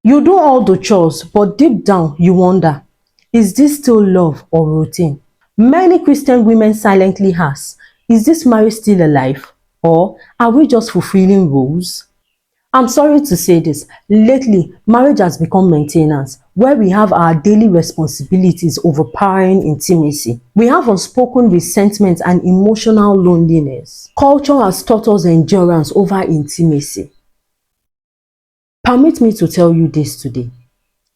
You do all the chores, but deep down you wonder, is this still love or routine? Many Christian women silently ask, is this marriage still alive? Or are we just fulfilling roles? I'm sorry to say this, lately marriage has become maintenance, where we have our daily responsibilities overpowering intimacy. We have unspoken resentment and emotional loneliness. Culture has taught us endurance over intimacy. Permit me to tell you this today.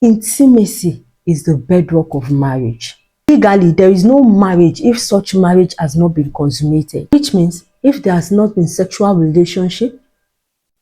Intimacy is the bedrock of marriage. Legally, there is no marriage if such marriage has not been consummated, which means if there has not been sexual relationship,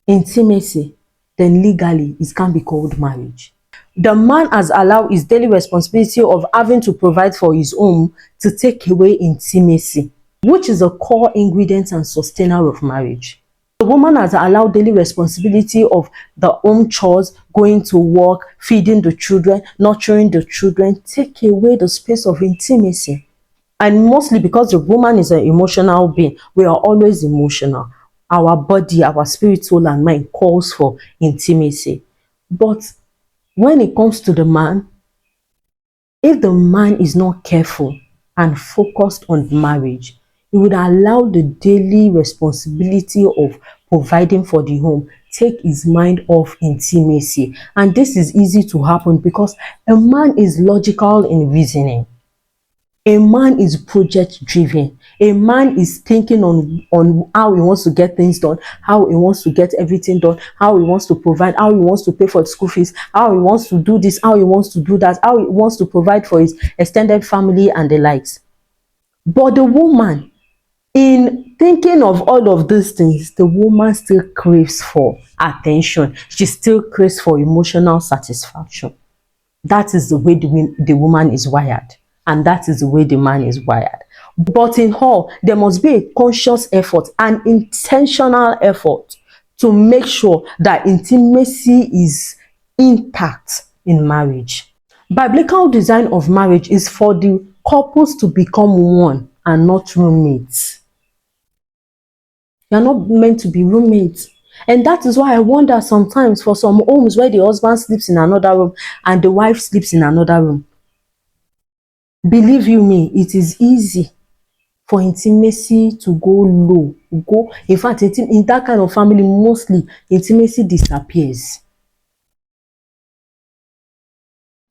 intimacy, then legally it can't be called marriage. The man has allowed his daily responsibility of having to provide for his home to take away intimacy, which is a core ingredient and sustainer of marriage. The woman has allowed daily responsibility of the home chores, going to work, feeding the children, nurturing the children, take away the space of intimacy. And mostly because the woman is an emotional being, we are always emotional. Our body, our spirit, soul, and mind calls for intimacy. But when it comes to the man, if the man is not careful and focused on marriage, he would allow the daily responsibility of providing for the home take his mind off intimacy. And this is easy to happen because a man is logical in reasoning. A man is project driven. A man is thinking on how he wants to get things done, how he wants to get everything done, how he wants to provide, how he wants to pay for the school fees, how he wants to do this, how he wants to do that, how he wants to provide for his extended family and the likes. But the woman, in thinking of all of these things, the woman still craves for attention. She still craves for emotional satisfaction. That is the way the woman is wired, and that is the way the man is wired. But in all, there must be a conscious effort, an intentional effort to make sure that intimacy is intact in marriage. Biblical design of marriage is for the couples to become one and not roommates. You're not meant to be roommates. And that is why I wonder sometimes for some homes where the husband sleeps in another room and the wife sleeps in another room. Believe you me, it is easy for intimacy to go low. In fact, in that kind of family, mostly intimacy disappears.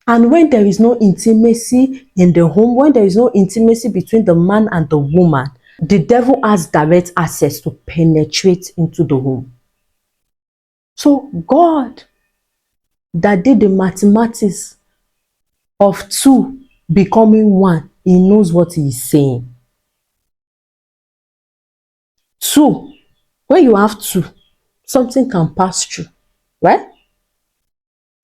And when there is no intimacy in the home, when there is no intimacy between the man and the woman, the devil has direct access to penetrate into the home. So God that did the mathematics of two becoming one, he knows what he is saying. Two, when you have two, something can pass through, right?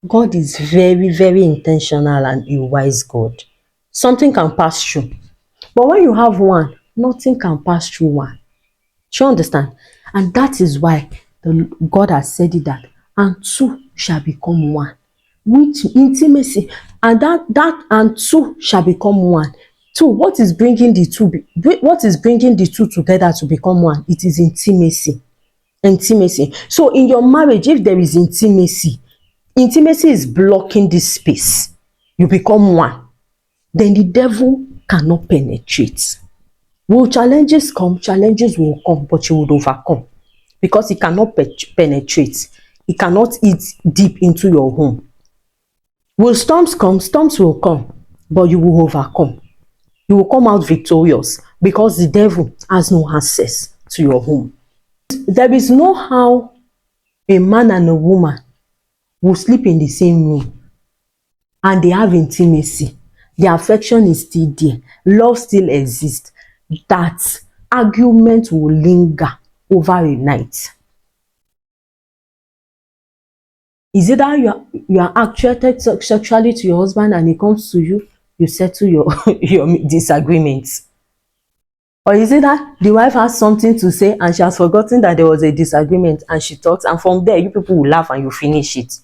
God is very, very intentional and a wise God. Something can pass through. But when you have one, nothing can pass through one. Do you understand? And that is why God has said it that, and two shall become one. With intimacy, and that and two shall become one. Two, what is bringing the two? What is bringing the two together to become one? It is intimacy. Intimacy. So in your marriage, if there is intimacy, intimacy is blocking this space. You become one. Then the devil cannot penetrate. Will challenges come? Challenges will come, but you will overcome because it cannot penetrate. It cannot eat deep into your home. Will storms come? Storms will come, but you will overcome. You will come out victorious because the devil has no access to your home. There is no how a man and a woman will sleep in the same room and they have intimacy. The affection is still there. Love still exists. That argument will linger over a night. Is it that you are attracted sexually to your husband and he comes to you, you settle your disagreements? Or is it that the wife has something to say and she has forgotten that there was a disagreement and she talks, and from there you people will laugh and you finish it?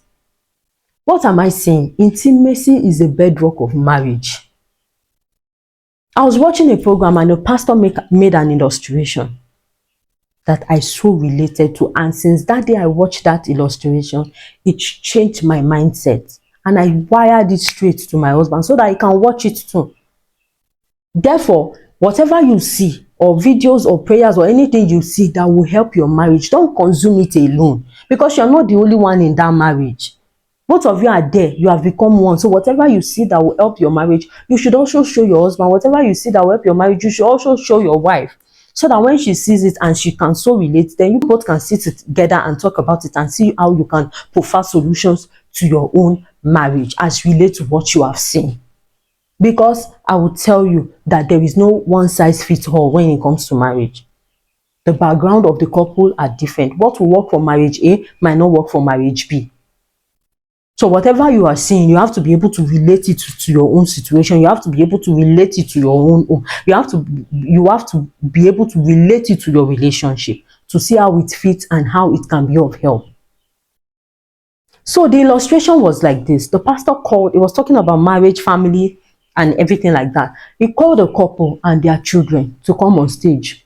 What am I saying? Intimacy is the bedrock of marriage. I was watching a program and the pastor made an illustration. that I so related to. And since that day I watched that illustration, it changed my mindset. And I wired it straight to my husband so that he can watch it too. Therefore, whatever you see, or videos or prayers or anything you see that will help your marriage, don't consume it alone, because you're not the only one in that marriage. Both of you are there, you have become one. So whatever you see that will help your marriage, you should also show your husband. Whatever you see that will help your marriage, you should also show your wife, so that when she sees it and she can so relate, then you both can sit together and talk about it and see how you can provide solutions to your own marriage as relate to what you have seen. Because I will tell you that there is no one size fits all when it comes to marriage. The background of the couple are different. What will work for marriage A might not work for marriage B. So whatever you are seeing, you have to be able to relate it to your own situation. You have to be able to relate it to your own home. You have to be able to relate it to your relationship to see how it fits and how it can be of help. So the illustration was like this. The pastor called, he was talking about marriage, family, and everything like that. He called a couple and their children to come on stage.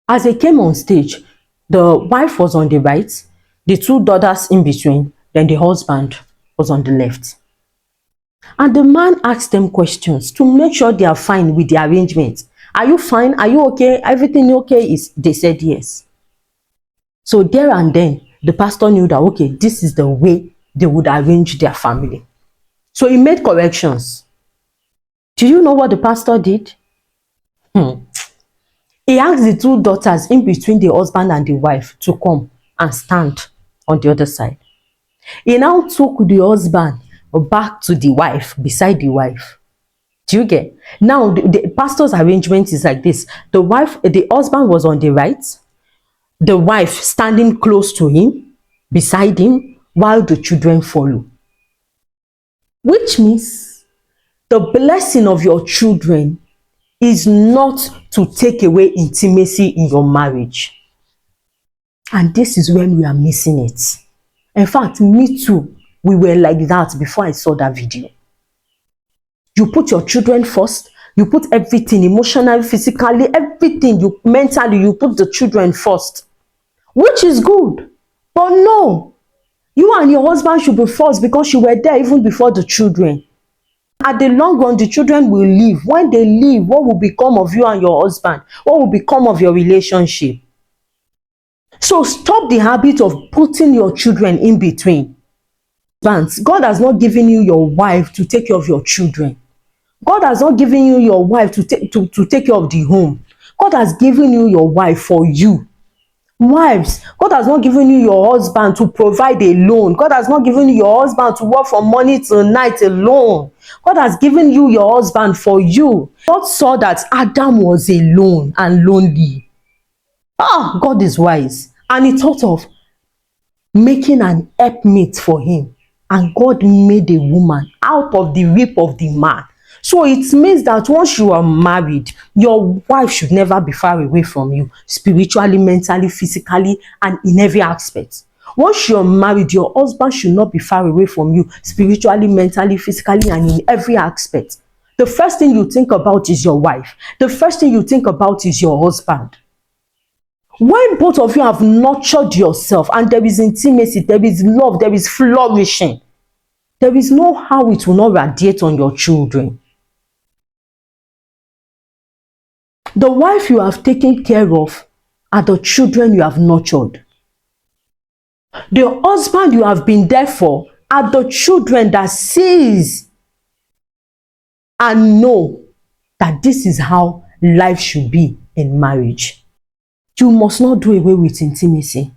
As they came on stage, the wife was on the right, the two daughters in between, then the husband was on the left. And the man asked them questions to make sure they are fine with the arrangement. Are you fine? Are you okay? Everything okay? They said yes. So there and then, the pastor knew that, okay, this is the way they would arrange their family. So he made corrections. Do you know what the pastor did? He asked the two daughters in between the husband and the wife to come and stand on the other side. He now took the husband back to the wife, beside the wife. Do you get? Now, the pastor's arrangement is like this. The husband was on the right, the wife standing close to him, beside him, while the children follow. Which means the blessing of your children is not to take away intimacy in your marriage. And this is when we are missing it. In fact, me too, we were like that before I saw that video. You put your children first, you put everything, emotionally, physically, everything, mentally, you put the children first, which is good. But no, you and your husband should be first because you were there even before the children. At the long run, the children will leave. When they leave, what will become of you and your husband? What will become of your relationship? So stop the habit of putting your children in between. God has not given you your wife to take care of your children. God has not given you your wife to take care of the home. God has given you your wife for you. Wives, God has not given you your husband to provide alone. God has not given you your husband to work from morning till night alone. God has given you your husband for you. God saw that Adam was alone and lonely. God is wise. And he thought of making an helpmate for him. And God made a woman out of the rib of the man. So it means that once you are married, your wife should never be far away from you, spiritually, mentally, physically, and in every aspect. Once you're married, your husband should not be far away from you, spiritually, mentally, physically, and in every aspect. The first thing you think about is your wife. The first thing you think about is your husband. When both of you have nurtured yourself and there is intimacy, there is love, there is flourishing, there is no how it will not radiate on your children. The wife you have taken care of are the children you have nurtured. The husband you have been there for are the children that sees and know that this is how life should be in marriage. You must not do away with intimacy.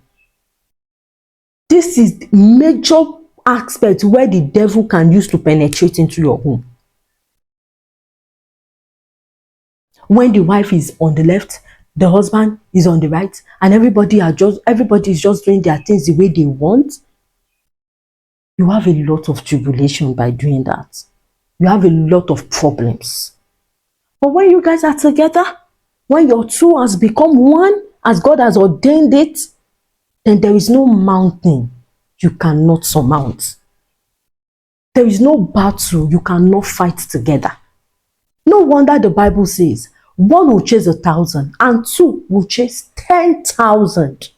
This is the major aspect where the devil can use to penetrate into your home. When the wife is on the left, the husband is on the right, and everybody is just doing their things the way they want, you have a lot of tribulation by doing that. You have a lot of problems. But when you guys are together, when your two has become one, as God has ordained it, then there is no mountain you cannot surmount. There is no battle you cannot fight together. No wonder the Bible says, One will chase 1,000 and two will chase 10,000.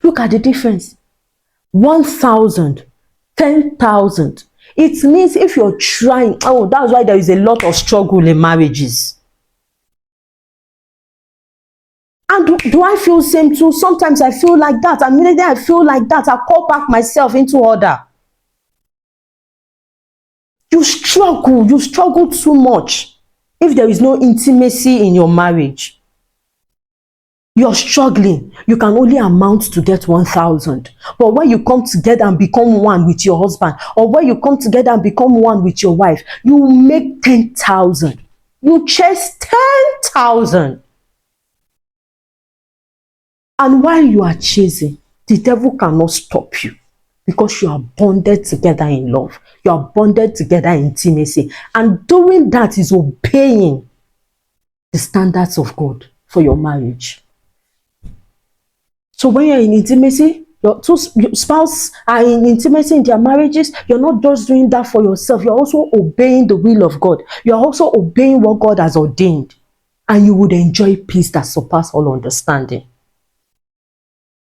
Look at the difference. 1,000, 10,000. It means if you're trying, oh, that's why there is a lot of struggle in marriages. And do I feel same too? Sometimes I feel like that. And immediately I feel like that, I call back myself into order. You struggle too much if there is no intimacy in your marriage. You're struggling, you can only amount to get 1,000. But when you come together and become one with your husband, or when you come together and become one with your wife, you make 10,000. You chase 10,000. And while you are chasing, the devil cannot stop you, because you are bonded together in love. You are bonded together in intimacy. And doing that is obeying the standards of God for your marriage. So when you're in intimacy, your two spouse are in intimacy in their marriages, you're not just doing that for yourself. You're also obeying the will of God. You're also obeying what God has ordained. And you would enjoy peace that surpasses all understanding.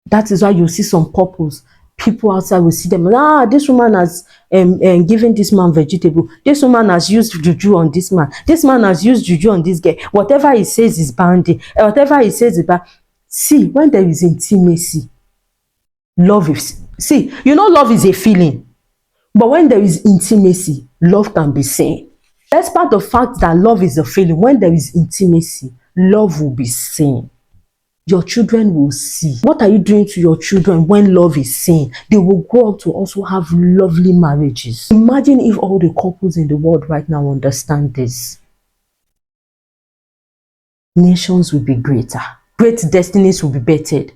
That is why you see some couples, people outside will see them, this woman has given this man vegetable. This woman has used juju on this man. This man has used juju on this guy. Whatever he says is bounding. Whatever he says is bad. See, when there is intimacy, love is, love is a feeling. But when there is intimacy, love can be seen. Despite the fact that love is a feeling, when there is intimacy, love will be seen. Your children will see. What are you doing to your children when love is seen? They will grow up to also have lovely marriages. Imagine if all the couples in the world right now understand this. Nations will be greater. Great destinies will be bettered.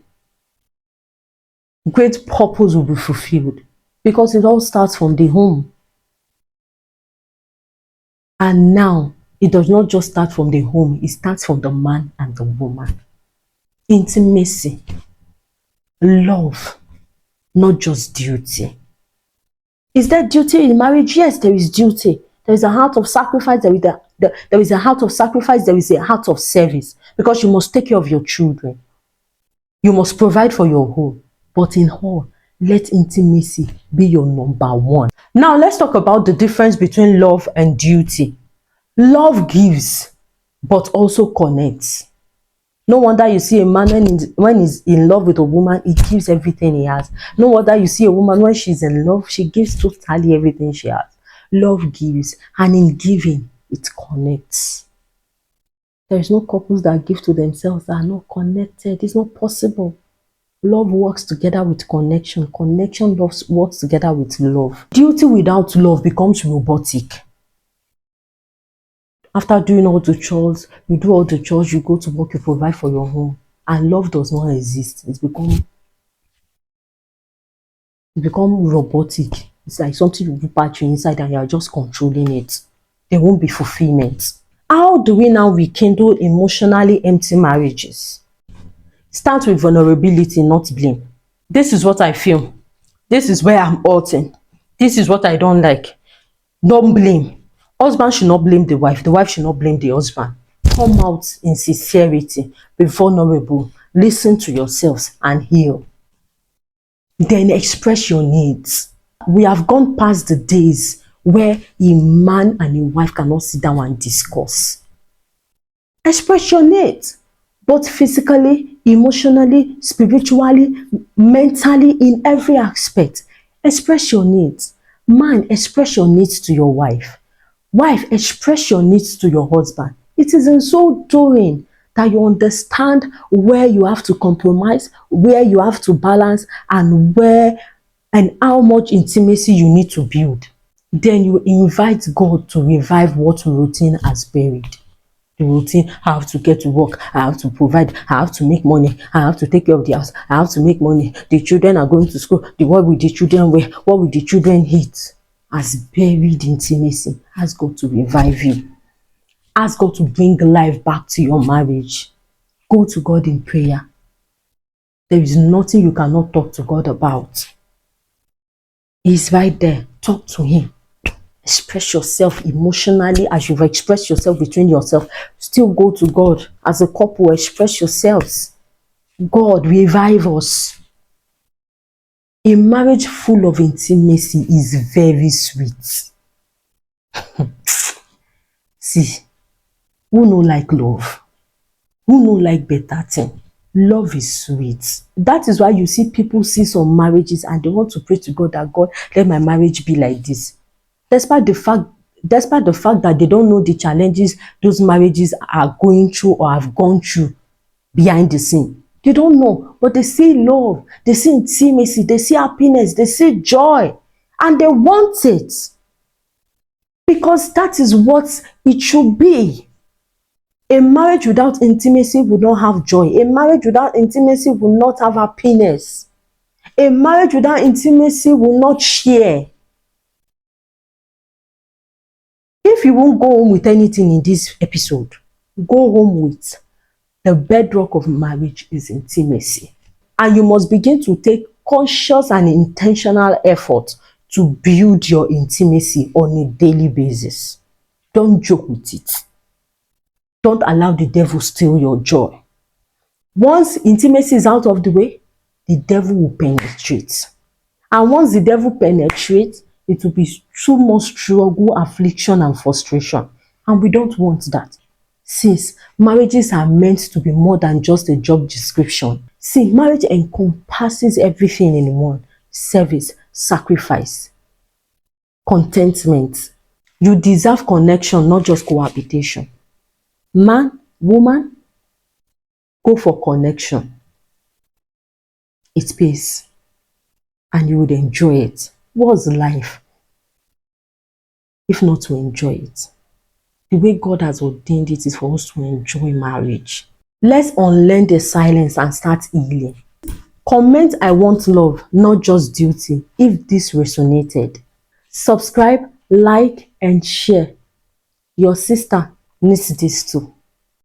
Great purpose will be fulfilled. Because it all starts from the home. And now, it does not just start from the home. It starts from the man and the woman. Intimacy, love, not just duty. Is there duty in marriage? Yes, there is duty. There is a heart of sacrifice. There is a heart of sacrifice. There is a heart of service. Because you must take care of your children. You must provide for your home. But in all, let intimacy be your number one. Now, let's talk about the difference between love and duty. Love gives, but also connects. No wonder you see a man when he's in love with a woman, he gives everything he has. No wonder you see a woman when she's in love, she gives totally everything she has. Love gives, and in giving, it connects. There is no couples that give to themselves that are not connected. It's not possible. Love works together with connection. Connection works together with love. Duty without love becomes robotic. After doing all the chores, you do all the chores, you go to work, you provide for your home, and love does not exist. It's become robotic. It's like something you put you inside and you are just controlling it. There won't be fulfillment. How do we now rekindle emotionally empty marriages? Start with vulnerability, not blame. This is what I feel. This is where I'm hurting. This is what I don't like. Don't blame. Husband should not blame the wife. The wife should not blame the husband. Come out in sincerity. Be vulnerable. Listen to yourselves and heal. Then express your needs. We have gone past the days where a man and a wife cannot sit down and discuss. Express your needs. Both physically, emotionally, spiritually, mentally, in every aspect. Express your needs. Man, express your needs to your wife. Wife, express your needs to your husband. It is in so doing that you understand where you have to compromise, where you have to balance, and how much intimacy you need to build. Then you invite God to revive what routine has buried. The routine, I have to get to work, I have to provide, I have to make money, I have to take care of the house, I have to make money. The children are going to school. What will the children wear? What will the children eat? Has buried intimacy. Ask God to revive you. Ask God to bring life back to your marriage. Go to God in prayer. There is nothing you cannot talk to God about. He's right there. Talk to Him. express yourself emotionally as you've expressed yourself between yourself. Still go to God as a couple, express yourselves. God, revive us. A marriage full of intimacy is very sweet. See, who no like love? Who no like better thing? Love is sweet. That is why you see people see some marriages and they want to pray to God that God, let my marriage be like this. Despite the fact that they don't know the challenges those marriages are going through or have gone through behind the scene. They don't know, but they see love, they see intimacy, they see happiness, they see joy, and they want it because that is what it should be. A marriage without intimacy will not have joy. A marriage without intimacy will not have happiness. A marriage without intimacy will not share. If you won't go home with anything in this episode, go home with the bedrock of marriage is intimacy. And you must begin to take conscious and intentional effort to build your intimacy on a daily basis. Don't joke with it. Don't allow the devil steal your joy. Once intimacy is out of the way, the devil will penetrate. And once the devil penetrates, it will be too much struggle, affliction, and frustration. And we don't want that. Since marriages are meant to be more than just a job description. See, marriage encompasses everything in one: service, sacrifice, contentment. You deserve connection, not just cohabitation. Man, woman, go for connection. It pays. And you would enjoy it. What's life if not to enjoy it? The way God has ordained it is for us to enjoy marriage. Let's unlearn the silence and start healing. Comment I want love, not just duty, if this resonated. Subscribe, like, and share. Your sister needs this too.